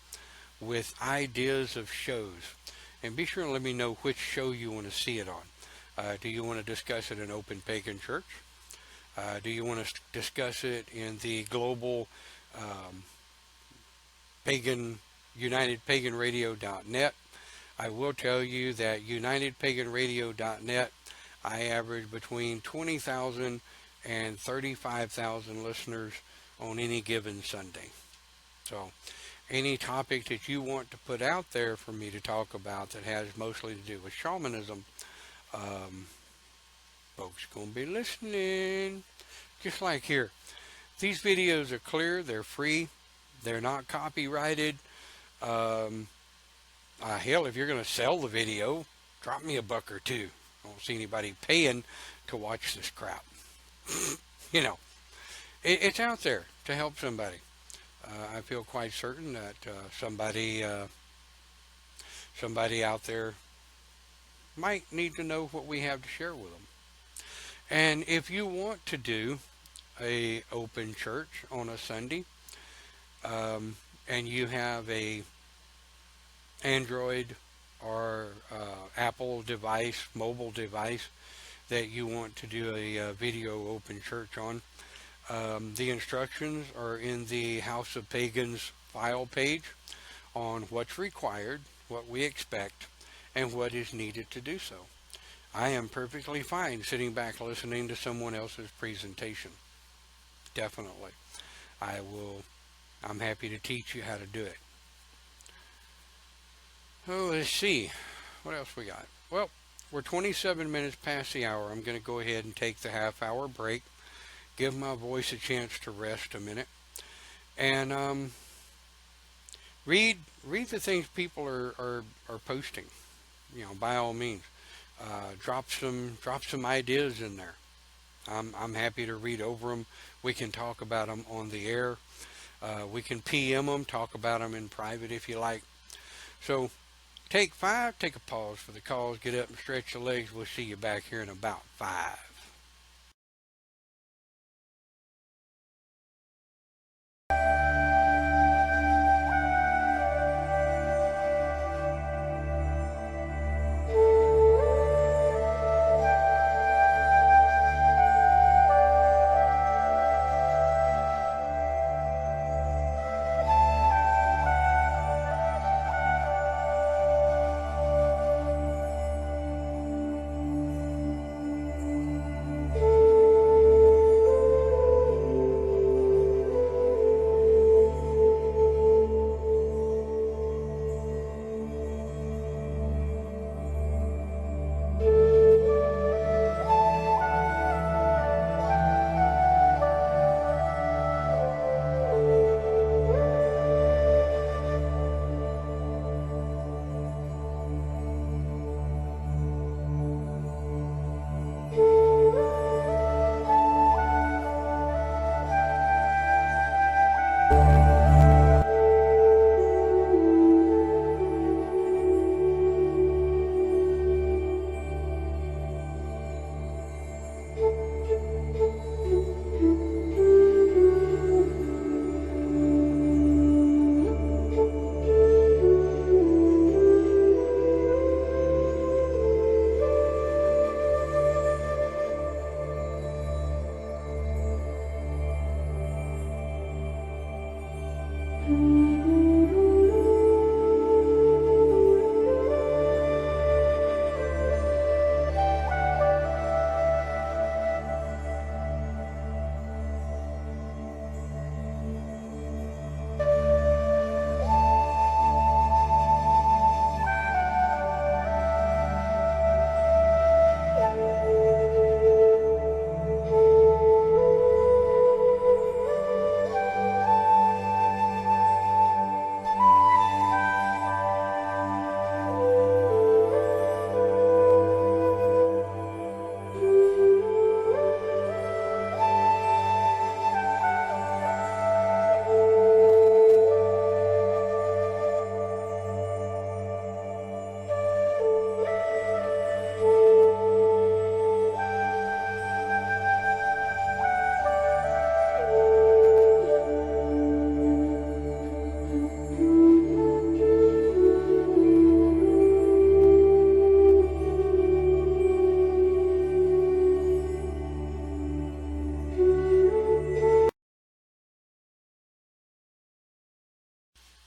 with ideas of shows. And be sure to let me know which show you want to see it on. Do you want to discuss it in Open Pagan Church? Do you want to discuss it in the global Pagan, UnitedPaganRadio.net? I will tell you that UnitedPaganRadio.net, I average between 20,000 and 35,000 listeners on any given Sunday. So, any topic that you want to put out there for me to talk about that has mostly to do with shamanism, um, folks gonna be listening. Just like here, these videos are clear, they're free, they're not copyrighted. Um, Hell, if you're gonna sell the video, drop me a buck or two. I don't see anybody paying to watch this crap. You know, it's out there to help somebody. I feel quite certain that somebody out there might need to know what we have to share with them. And if you want to do a open church on a Sunday, and you have a Android or Apple device, mobile device that you want to do a video open church on, the instructions are in the House of Pagans file page on what's required, what we expect, and what is needed to do so. I am perfectly fine sitting back listening to someone else's presentation. Definitely. I'm happy to teach you how to do it. Oh, let's see. What else we got? Well, we're 27 minutes past the hour. I'm going to go ahead and take the half-hour break, give my voice a chance to rest a minute, and read the things people are posting. You know, by all means, drop some ideas in there. I'm happy to read over them. We can talk about them on the air. We can PM them, talk about them in private if you like. So take 5, take a pause for the calls, get up and stretch your legs. We'll see you back here in about 5.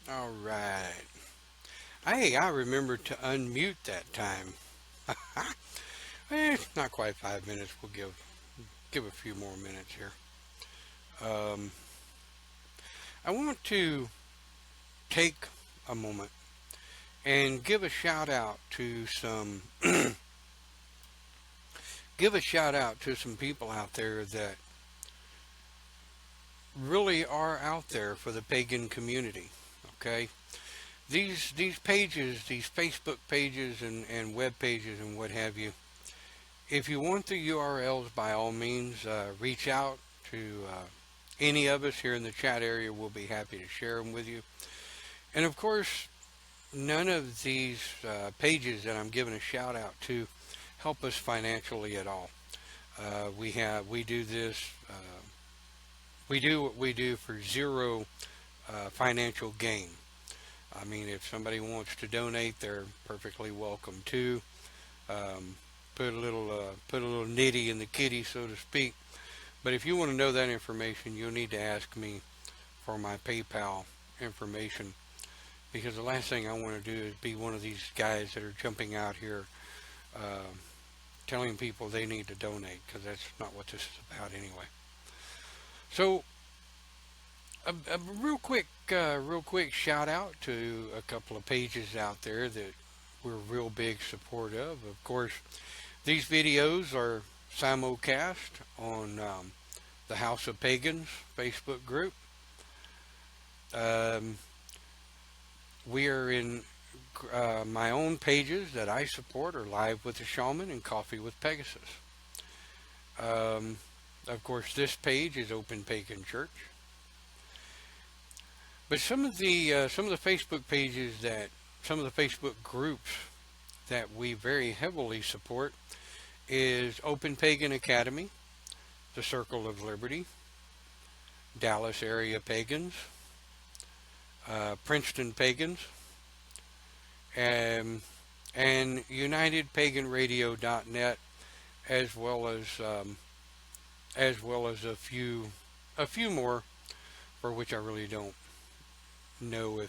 All right. Hey, I remembered to unmute that time. Not quite 5 minutes. We'll give a few more minutes here. I want to take a moment and give a shout out to some give a shout out to some people out there that really are out there for the pagan community. Okay, these pages, these Facebook pages and web pages and what have you. If you want the URLs, by all means, reach out to any of us here in the chat area. We'll be happy to share them with you. And of course, none of these pages that I'm giving a shout out to help us financially at all. We do this. We do what we do for zero financial gain. I mean, if somebody wants to donate, they're perfectly welcome to. Put a little nitty in the kitty, so to speak. But if you want to know that information, you'll need to ask me for my PayPal information, because the last thing I want to do is be one of these guys that are jumping out here telling people they need to donate, because that's not what this is about anyway. So a real quick shout out to a couple of pages out there that we're real big support of. Of course, these videos are simulcast on the House of Pagans Facebook group. We are in my own pages that I support are Live with the Shaman and Coffee with Pegasus. Of course, this page is Open Pagan Church. But some of the Facebook pages some of the Facebook groups that we very heavily support is Open Pagan Academy, the Circle of Liberty, Dallas Area Pagans, Princeton Pagans, and UnitedPaganRadio.net, as well as a few more, for which I really don't know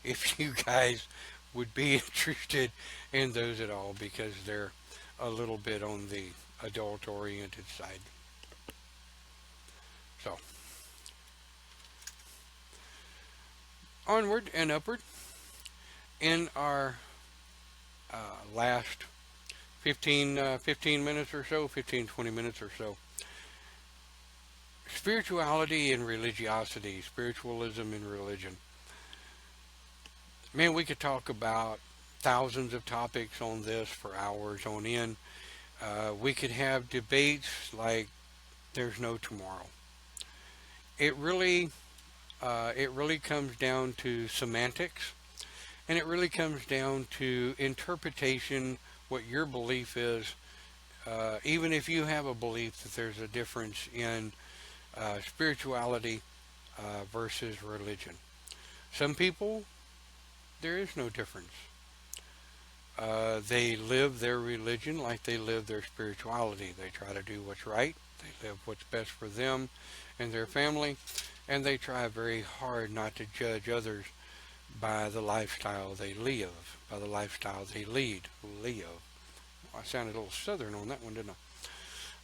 if you guys would be interested in those at all, because they're a little bit on the adult oriented side. So onward and upward. In our last 15 minutes or so, 20 minutes or so, spirituality and religiosity, spiritualism and religion. Man, we could talk about thousands of topics on this for hours on end. We could have debates like there's no tomorrow. It really comes down to semantics, and it really comes down to interpretation, what your belief is. Even if you have a belief that there's a difference in spirituality versus religion. Some people, there is no difference. They live their religion like they live their spirituality. They try to do what's right. They live what's best for them and their family, and they try very hard not to judge others by the lifestyle they live, by the lifestyle they lead. I sounded a little southern on that one, didn't I?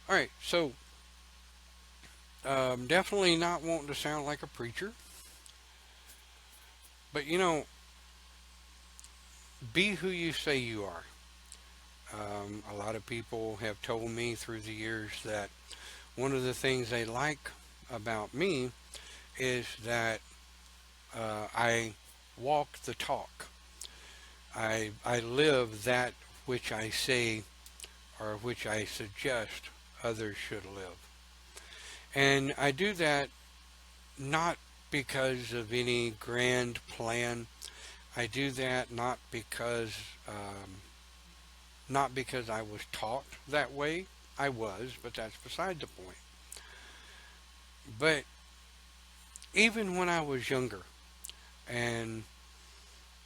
All right, so definitely not wanting to sound like a preacher, but you know, be who you say you are. A lot of people have told me through the years that one of the things they like about me is that I walk the talk. I live that which I say, or which I suggest others should live. And I do that not because of any grand plan. I do that not because I was taught that way. I was, but that's beside the point. But even when I was younger, and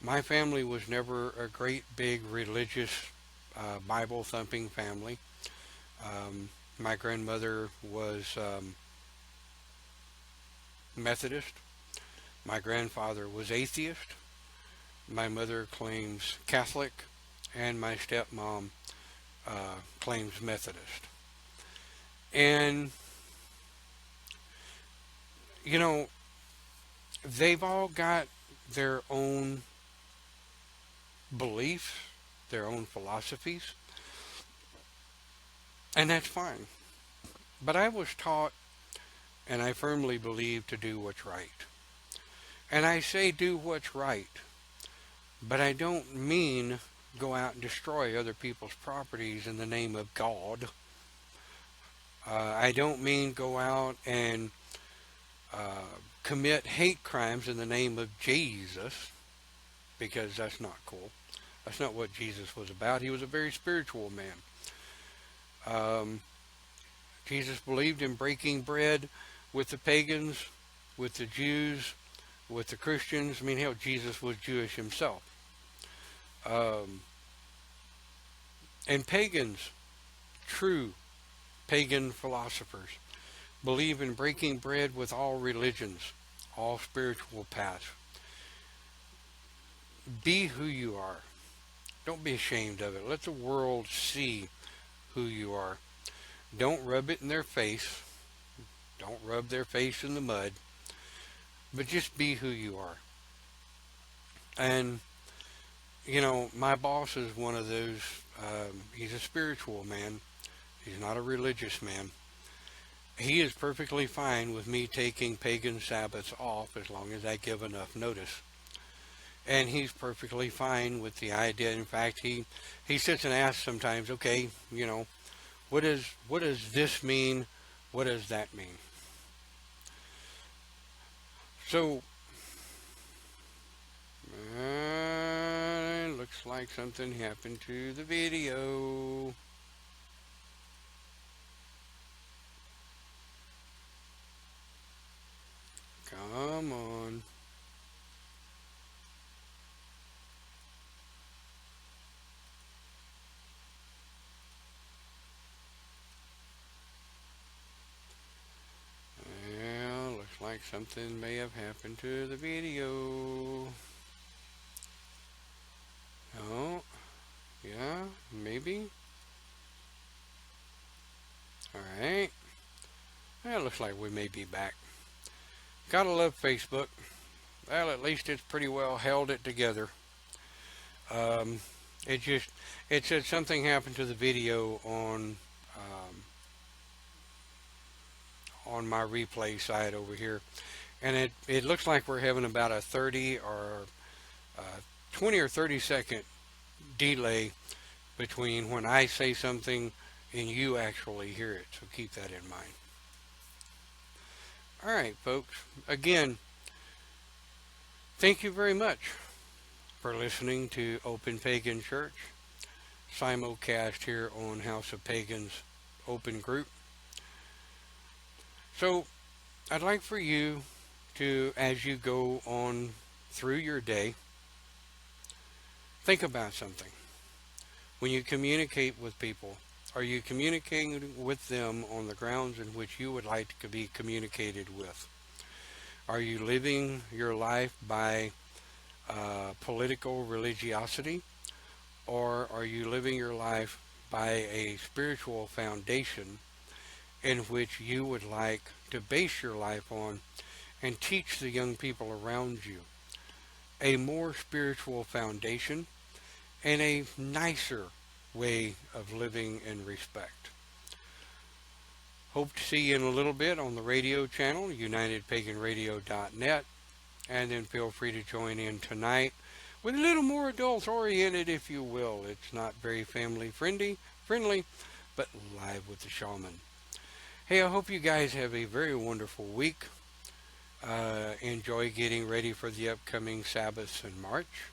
my family was never a great big religious Bible thumping family. My grandmother was Methodist. My grandfather was atheist. My mother claims Catholic, and my stepmom claims Methodist. And, you know, they've all got their own beliefs, their own philosophies, and that's fine. But I was taught, and I firmly believe, to do what's right. And I say do what's right, but I don't mean go out and destroy other people's properties in the name of God. I don't mean go out and commit hate crimes in the name of Jesus, because that's not cool. That's not what Jesus was about. He was a very spiritual man. Jesus believed in breaking bread with the pagans, with the Jews, with the Christians. I mean, hell, Jesus was Jewish himself. And pagans, true pagan philosophers, believe in breaking bread with all religions, all spiritual paths. Be who you are. Don't be ashamed of it. Let the world see who you are. Don't rub it in their face. Don't rub their face in the mud. But just be who you are. And, you know, my boss is one of those. He's a spiritual man. He's not a religious man. He is perfectly fine with me taking pagan Sabbaths off as long as I give enough notice. And he's perfectly fine with the idea. In fact, he sits and asks sometimes, okay, you know, what does this mean? What does that mean? So, looks like something happened to the video. Come on. Well, looks like something may have happened to the video. Oh, yeah, maybe. Alright. Well, looks like we may be back. Gotta love Facebook. Well, at least it's pretty well held it together. It said something happened to the video on my replay side over here, and it looks like we're having about a 30 or 20 or 30 second delay between when I say something and you actually hear it, so keep that in mind. Alright, folks, again, thank you very much for listening to Open Pagan Church, simulcast here on House of Pagans Open Group. So, I'd like for you to, as you go on through your day, think about something. When you communicate with people, are you communicating with them on the grounds in which you would like to be communicated with? Are you living your life by political religiosity, or are you living your life by a spiritual foundation in which you would like to base your life on and teach the young people around you a more spiritual foundation and a nicer way of living in respect? Hope to see you in a little bit on the radio channel, UnitedPaganRadio.net, and then feel free to join in tonight with a little more adult-oriented, if you will. It's not very family-friendly, but Live with the Shaman. Hey, I hope you guys have a very wonderful week. Enjoy getting ready for the upcoming Sabbaths in March.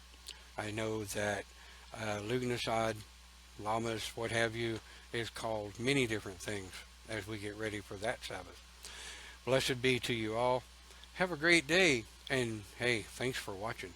I know that Lugnasad, Lamas, what have you, is called many different things as we get ready for that Sabbath. Blessed be to you all. Have a great day, and hey, thanks for watching.